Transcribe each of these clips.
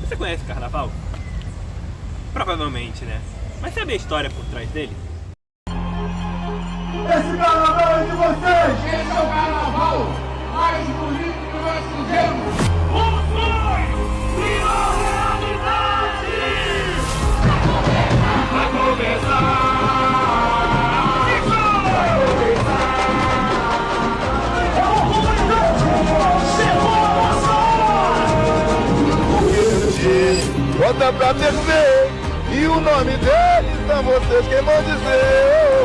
Você conhece o carnaval? Provavelmente, né? Mas sabe a história por trás dele? Esse carnaval é de vocês! Esse é o carnaval mais bonito que nós fizemos! O sonho virou realidade! Vai começar! Bota pra ferver, e o nome dele são vocês quem vão dizer.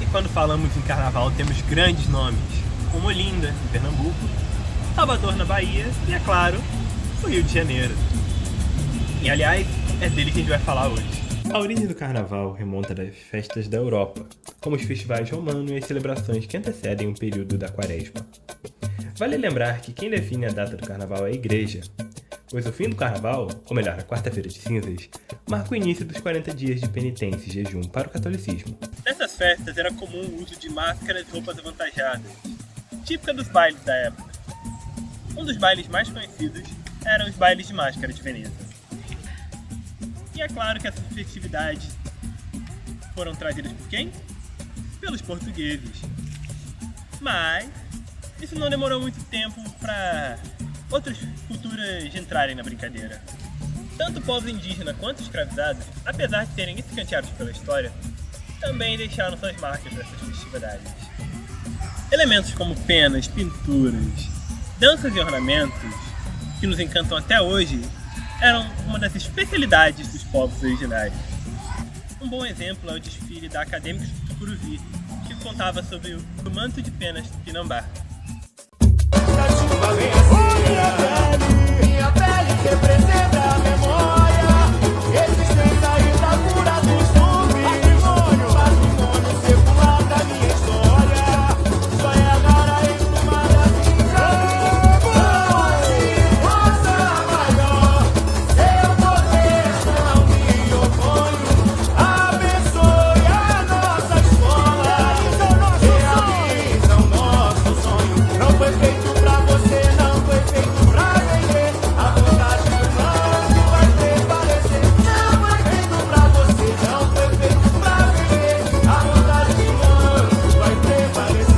E quando falamos em carnaval, temos grandes nomes, como Olinda, em Pernambuco, Salvador, na Bahia e, é claro, o Rio de Janeiro. E, aliás, é dele que a gente vai falar hoje. A origem do carnaval remonta das festas da Europa, como os festivais romanos e as celebrações que antecedem o período da Quaresma. Vale lembrar que quem define a data do carnaval é a Igreja, pois o fim do carnaval, ou melhor, a quarta-feira de cinzas, marca o início dos 40 dias de penitência e jejum para o catolicismo. Nessas festas era comum o uso de máscaras e roupas avantajadas, típica dos bailes da época. Um dos bailes mais conhecidos eram os bailes de máscara de Veneza. E é claro que essas festividades foram trazidas por quem? Pelos portugueses. Mas isso não demorou muito tempo para outras culturas entrarem na brincadeira. Tanto povos indígenas quanto escravizados, apesar de serem escanteados pela história, também deixaram suas marcas nessas festividades. Elementos como penas, pinturas, danças e ornamentos, que nos encantam até hoje, eram uma das especialidades dos povos originários. Um bom exemplo é o desfile da Acadêmicos do Tucuruvi, que contava sobre o manto de penas do Pinambá. Minha pele representa a memória, existência e da cura dos patrimônio secular da minha história, só é agora entomada força maior, seu poder não me oponho, abençoe a nossa escola, realiza o nosso sonho, não foi feito pra você, não foi feito pra vender, a vontade do mundo vai prevalecer, não foi feito pra você, não foi feito pra vender, a vontade do mundo vai prevalecer,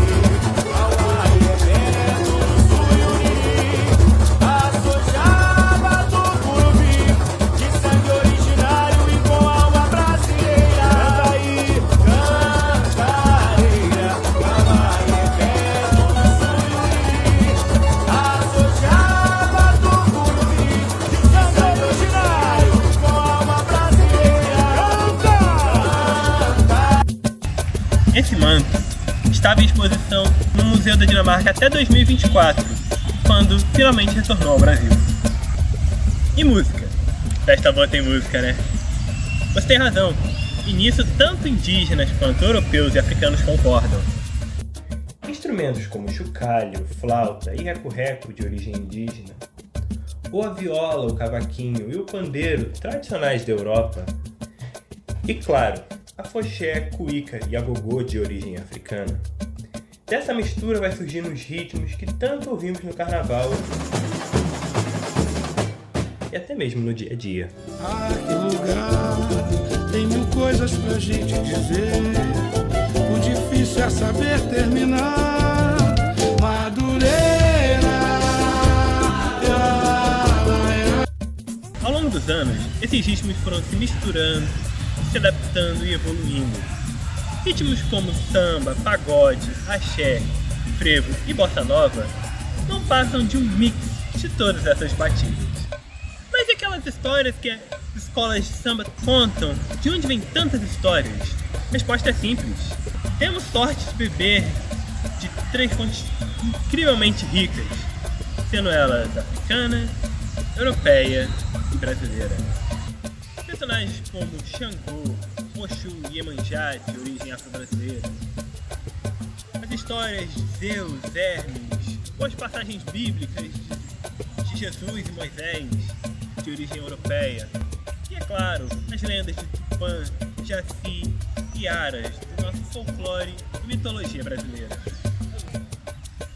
Auai é perto do Suiuri, a Sojaba do Curuvi, de sangue originário e com alma brasileira, canta aí, cantareira, Auai é perto do Suiuri, a Sojaba do Curuvi, de sangue originário e com alma brasileira, canta! Esse manto estava em exposição no Museu da Dinamarca até 2024, quando finalmente retornou ao Brasil. E música? Festa boa tem música, né? Você tem razão, e nisso tanto indígenas quanto europeus e africanos concordam. Instrumentos como chocalho, flauta e reco-reco de origem indígena, ou a viola, o cavaquinho e o pandeiro tradicionais da Europa, e claro, a foché, cuíca e agogô de origem africana. Dessa mistura vai surgindo os ritmos que tanto ouvimos no carnaval e até mesmo no dia a dia. Ah, que lugar, tem mil coisas pra gente dizer. O difícil é saber terminar. Madureira. Ao longo dos anos, esses ritmos foram se misturando, se adaptando e evoluindo. Ritmos como samba, pagode, axé, frevo e bossa nova não passam de um mix de todas essas batidas. Mas e aquelas histórias que as escolas de samba contam? De onde vêm tantas histórias? A resposta é simples. Temos sorte de beber de três fontes incrivelmente ricas, sendo elas africana, europeia e brasileira. Personagens como Xangô, Oxum e Iemanjá, de origem afro-brasileira. As histórias de Zeus, Hermes, ou as passagens bíblicas de Jesus e Moisés, de origem europeia. E é claro, as lendas de Tupã, Jaci e Aras, do nosso folclore e mitologia brasileira.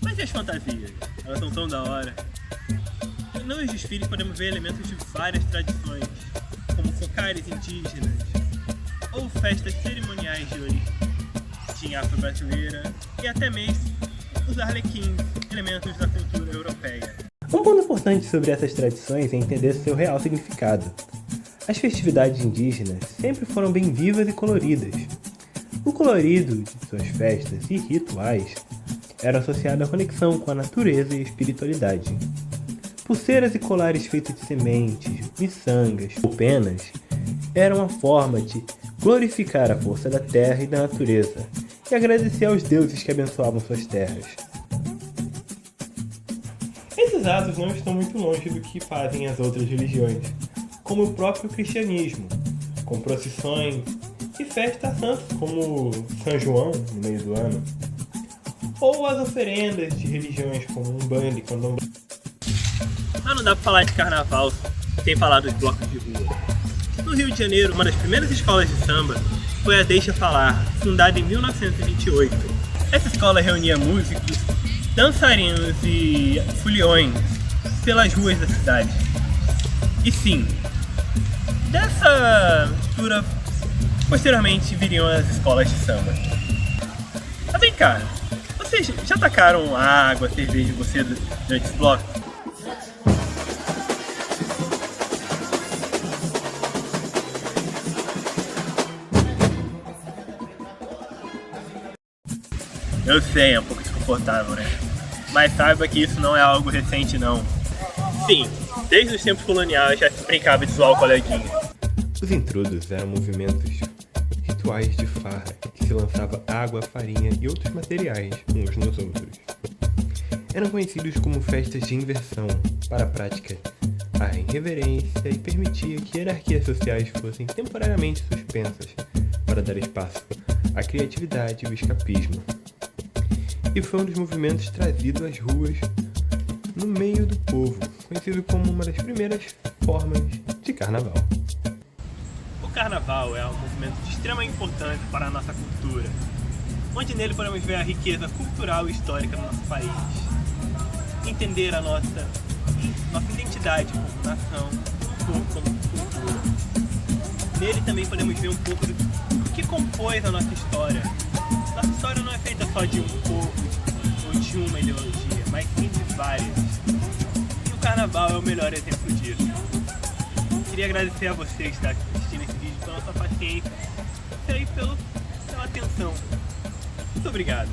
Mas e as fantasias? Elas são tão da hora. Nos desfiles podemos ver elementos de várias tradições, como cocares indígenas, ou festas cerimoniais de origem afro-brasileira, e até mesmo os arlequins, elementos da cultura europeia. Um ponto importante sobre essas tradições é entender seu real significado. As festividades indígenas sempre foram bem vivas e coloridas. O colorido de suas festas e rituais era associado à conexão com a natureza e a espiritualidade. Pulseiras e colares feitos de sementes, miçangas ou penas eram uma forma de glorificar a força da terra e da natureza e agradecer aos deuses que abençoavam suas terras. Esses atos não estão muito longe do que fazem as outras religiões, como o próprio cristianismo, com procissões e festas a santos como São João no meio do ano, ou as oferendas de religiões como Umbanda e Candomblé. Mas não dá pra falar de carnaval sem falar dos blocos de rua. No Rio de Janeiro, uma das primeiras escolas de samba foi a Deixa Falar, fundada em 1928. Essa escola reunia músicos, dançarinos e foliões pelas ruas da cidade. E sim, dessa mistura, posteriormente viriam as escolas de samba. Mas vem cá, vocês já tacaram água, cerveja em você durante esse bloco? Eu sei, é um pouco desconfortável, né? Mas saiba que isso não é algo recente, não. Sim, desde os tempos coloniais já se brincava de zoar o coleguinha. Os intrudos eram movimentos rituais de farra que se lançava água, farinha e outros materiais uns nos outros. Eram conhecidos como festas de inversão para a prática à irreverência e permitia que hierarquias sociais fossem temporariamente suspensas para dar espaço à criatividade e o escapismo. E foi um dos movimentos trazidos às ruas no meio do povo, conhecido como uma das primeiras formas de carnaval. O carnaval é um movimento de extrema importância para a nossa cultura, onde nele podemos ver a riqueza cultural e histórica do nosso país, entender a nossa identidade como nação, como cultura. Nele também podemos ver um pouco do que compôs a nossa história. Nossa história não é feita só de um povo ou de uma ideologia, mas sim de várias. E o carnaval é o melhor exemplo disso. Queria agradecer a você que está assistindo esse vídeo pela sua paciência e pela atenção. Muito obrigado.